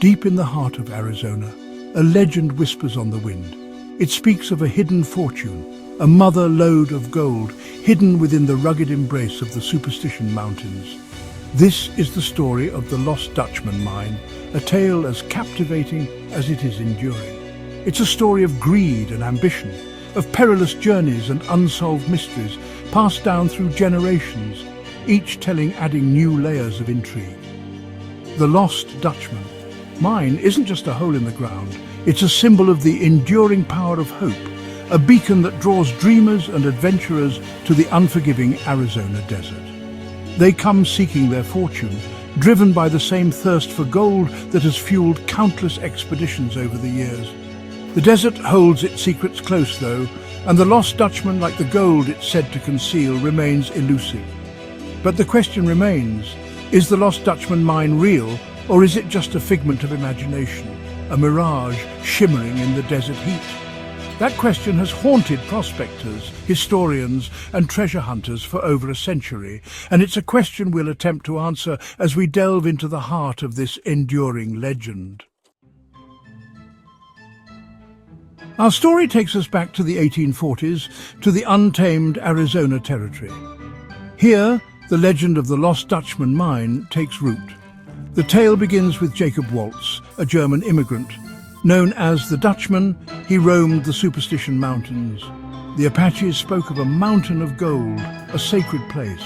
Deep in the heart of Arizona, a legend whispers on the wind. It speaks of a hidden fortune, a mother lode of gold, hidden within the rugged embrace of the Superstition Mountains. This is the story of the Lost Dutchman mine, a tale as captivating as it is enduring. It's a story of greed and ambition, of perilous journeys and unsolved mysteries passed down through generations, each telling adding new layers of intrigue. The Lost Dutchman mine isn't just a hole in the ground, it's a symbol of the enduring power of hope, a beacon that draws dreamers and adventurers to the unforgiving Arizona desert. They come seeking their fortune, driven by the same thirst for gold that has fueled countless expeditions over the years. The desert holds its secrets close, though, and the Lost Dutchman, like the gold it's said to conceal, remains elusive. But the question remains, is the Lost Dutchman mine real, or is it just a figment of imagination, a mirage shimmering in the desert heat? That question has haunted prospectors, historians and treasure hunters for over a century, and it's a question we'll attempt to answer as we delve into the heart of this enduring legend. Our story takes us back to the 1840s, to the untamed Arizona territory. Here, the legend of the Lost Dutchman mine takes root. The tale begins with Jacob Waltz, a German immigrant. Known as the Dutchman, he roamed the Superstition Mountains. The Apaches spoke of a mountain of gold, a sacred place.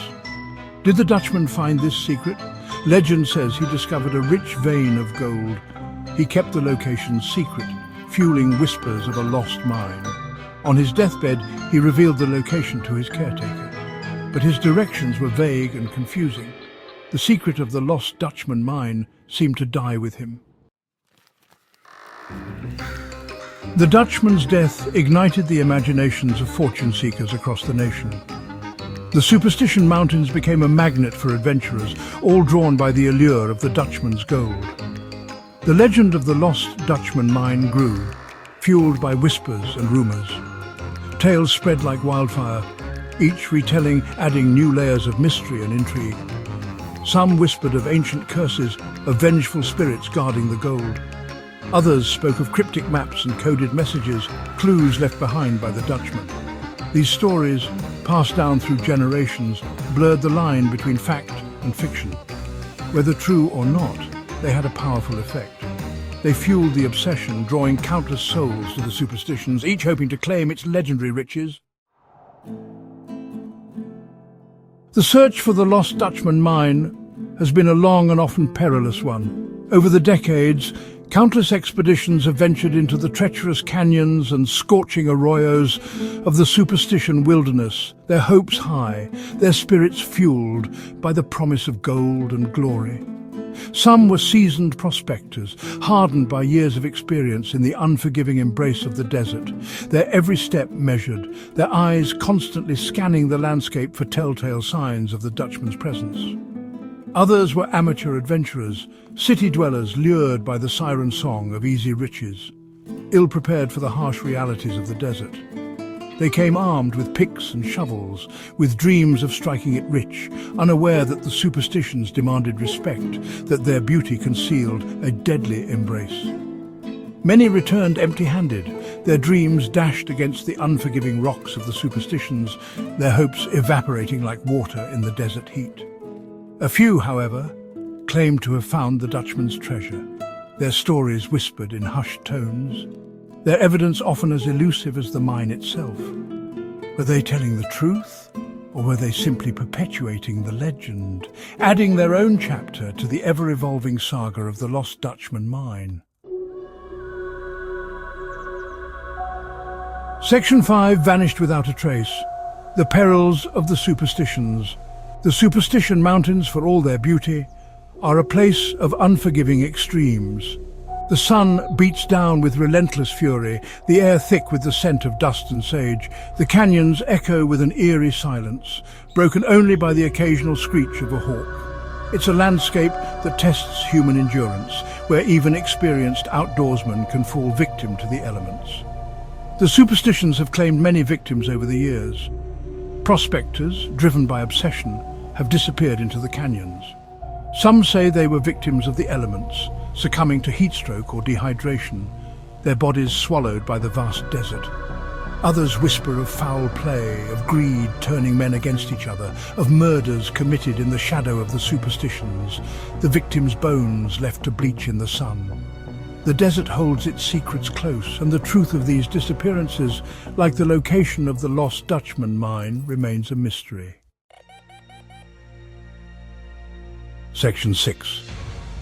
Did the Dutchman find this secret? Legend says he discovered a rich vein of gold. He kept the location secret, fueling whispers of a lost mine. On his deathbed, he revealed the location to his caretaker. But his directions were vague and confusing. The secret of the Lost Dutchman mine seemed to die with him. The Dutchman's death ignited the imaginations of fortune seekers across the nation. The Superstition Mountains became a magnet for adventurers, all drawn by the allure of the Dutchman's gold. The legend of the Lost Dutchman mine grew, fueled by whispers and rumors. Tales spread like wildfire, each retelling adding new layers of mystery and intrigue. Some whispered of ancient curses, of vengeful spirits guarding the gold. Others spoke of cryptic maps and coded messages, clues left behind by the Dutchman. These stories, passed down through generations, blurred the line between fact and fiction. Whether true or not, they had a powerful effect. They fueled the obsession, drawing countless souls to the superstitions, each hoping to claim its legendary riches. The search for the Lost Dutchman mine has been a long and often perilous one. Over the decades, countless expeditions have ventured into the treacherous canyons and scorching arroyos of the Superstition wilderness, their hopes high, their spirits fueled by the promise of gold and glory. Some were seasoned prospectors, hardened by years of experience in the unforgiving embrace of the desert, their every step measured, their eyes constantly scanning the landscape for telltale signs of the Dutchman's presence. Others were amateur adventurers, city dwellers lured by the siren song of easy riches, ill-prepared for the harsh realities of the desert. They came armed with picks and shovels, with dreams of striking it rich, unaware that the superstitions demanded respect, that their beauty concealed a deadly embrace. Many returned empty-handed, their dreams dashed against the unforgiving rocks of the superstitions, their hopes evaporating like water in the desert heat. A few, however, claimed to have found the Dutchman's treasure, their stories whispered in hushed tones, their evidence often as elusive as the mine itself. Were they telling the truth, or were they simply perpetuating the legend, adding their own chapter to the ever-evolving saga of the Lost Dutchman mine? Section 5 vanished without a trace. The perils of the superstitions. The Superstition Mountains, for all their beauty, are a place of unforgiving extremes. The sun beats down with relentless fury, the air thick with the scent of dust and sage. The canyons echo with an eerie silence, broken only by the occasional screech of a hawk. It's a landscape that tests human endurance, where even experienced outdoorsmen can fall victim to the elements. The superstitions have claimed many victims over the years. Prospectors, driven by obsession, have disappeared into the canyons. Some say they were victims of the elements, succumbing to heatstroke or dehydration, their bodies swallowed by the vast desert. Others whisper of foul play, of greed turning men against each other, of murders committed in the shadow of the superstitions, the victims' bones left to bleach in the sun. The desert holds its secrets close, and the truth of these disappearances, like the location of the lost Dutchman mine, remains a mystery. Section 6.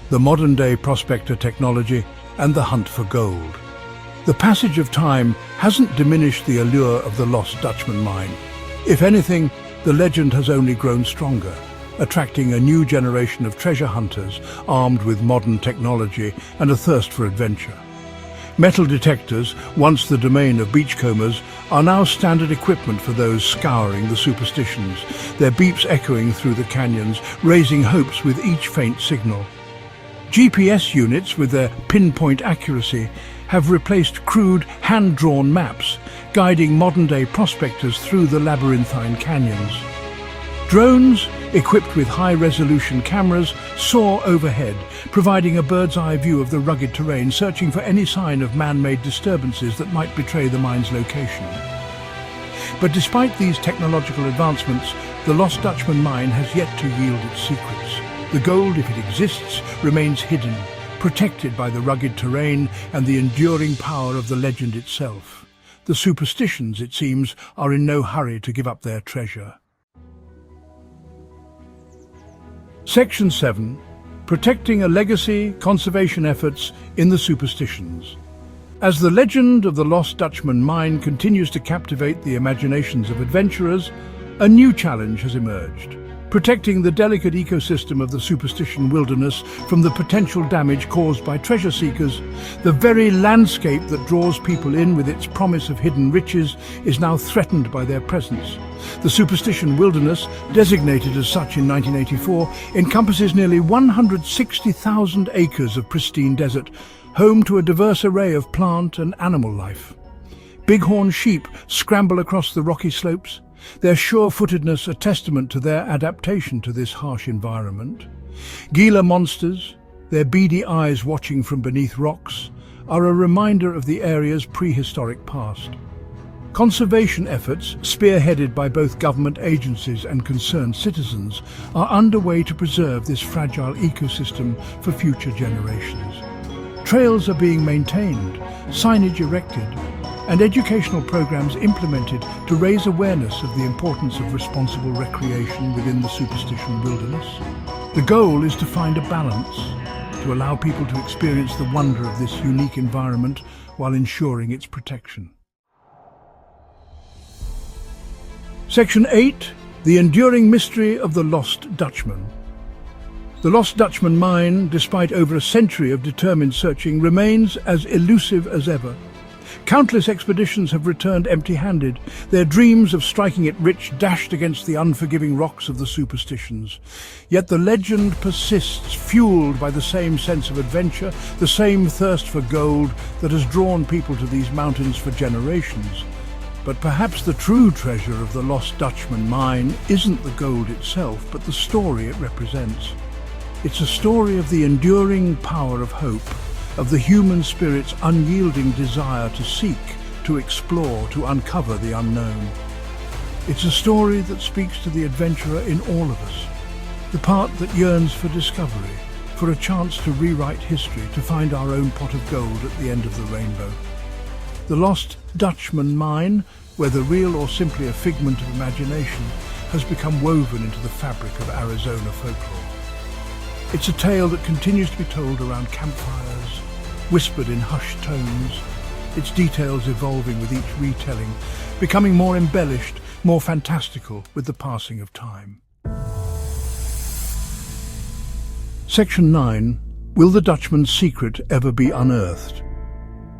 The modern-day prospector technology and the hunt for gold. The passage of time hasn't diminished the allure of the lost Dutchman mine. If anything, the legend has only grown stronger, attracting a new generation of treasure hunters armed with modern technology and a thirst for adventure. Metal detectors, once the domain of beachcombers, are now standard equipment for those scouring the superstitions, their beeps echoing through the canyons, raising hopes with each faint signal. GPS units, with their pinpoint accuracy, have replaced crude, hand-drawn maps, guiding modern-day prospectors through the labyrinthine canyons. Drones, equipped with high-resolution cameras, soar overhead, providing a bird's-eye view of the rugged terrain, searching for any sign of man-made disturbances that might betray the mine's location. But despite these technological advancements, the lost Dutchman mine has yet to yield its secrets. The gold, if it exists, remains hidden, protected by the rugged terrain and the enduring power of the legend itself. The superstitions, it seems, are in no hurry to give up their treasure. Section 7. Protecting a legacy, conservation efforts in the superstitions. As the legend of the lost Dutchman mine continues to captivate the imaginations of adventurers, a new challenge has emerged. Protecting the delicate ecosystem of the superstition wilderness from the potential damage caused by treasure seekers, the very landscape that draws people in with its promise of hidden riches is now threatened by their presence. The superstition wilderness, designated as such in 1984, encompasses nearly 160,000 acres of pristine desert, home to a diverse array of plant and animal life. Bighorn sheep scramble across the rocky slopes, their sure-footedness a testament to their adaptation to this harsh environment. Gila monsters, their beady eyes watching from beneath rocks, are a reminder of the area's prehistoric past. Conservation efforts, spearheaded by both government agencies and concerned citizens, are underway to preserve this fragile ecosystem for future generations. Trails are being maintained, signage erected, and educational programs implemented to raise awareness of the importance of responsible recreation within the superstition wilderness. The goal is to find a balance, to allow people to experience the wonder of this unique environment while ensuring its protection. Section 8. The enduring mystery of the lost Dutchman. The lost Dutchman mine, despite over a century of determined searching, remains as elusive as ever. Countless expeditions have returned empty-handed, their dreams of striking it rich dashed against the unforgiving rocks of the superstitions. Yet the legend persists, fueled by the same sense of adventure, the same thirst for gold that has drawn people to these mountains for generations. But perhaps the true treasure of the lost Dutchman mine isn't the gold itself, but the story it represents. It's a story of the enduring power of hope, of the human spirit's unyielding desire to seek, to explore, to uncover the unknown. It's a story that speaks to the adventurer in all of us, the part that yearns for discovery, for a chance to rewrite history, to find our own pot of gold at the end of the rainbow. The lost Dutchman mine, whether real or simply a figment of imagination, has become woven into the fabric of Arizona folklore. It's a tale that continues to be told around campfires, whispered in hushed tones, its details evolving with each retelling, becoming more embellished, more fantastical with the passing of time. Section 9. Will the Dutchman's secret ever be unearthed?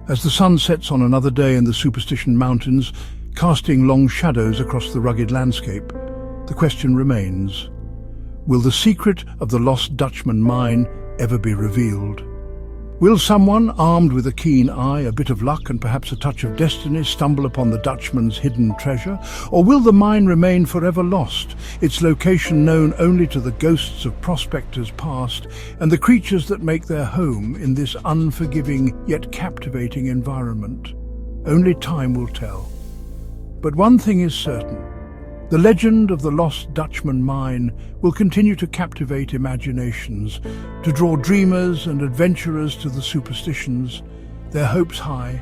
As the sun sets on another day in the Superstition Mountains, casting long shadows across the rugged landscape, the question remains: will the secret of the lost Dutchman mine ever be revealed? Will someone, armed with a keen eye, a bit of luck and perhaps a touch of destiny, stumble upon the Dutchman's hidden treasure? Or will the mine remain forever lost, its location known only to the ghosts of prospectors past and the creatures that make their home in this unforgiving yet captivating environment? Only time will tell. But one thing is certain. The legend of the lost Dutchman mine will continue to captivate imaginations, to draw dreamers and adventurers to the superstitions, their hopes high,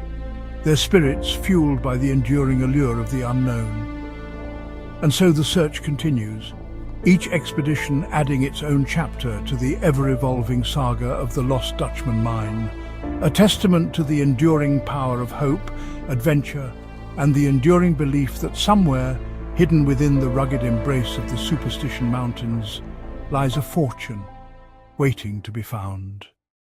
their spirits fueled by the enduring allure of the unknown. And so the search continues, each expedition adding its own chapter to the ever-evolving saga of the lost Dutchman mine, a testament to the enduring power of hope, adventure, and the enduring belief that somewhere, hidden within the rugged embrace of the Superstition Mountains, lies a fortune waiting to be found.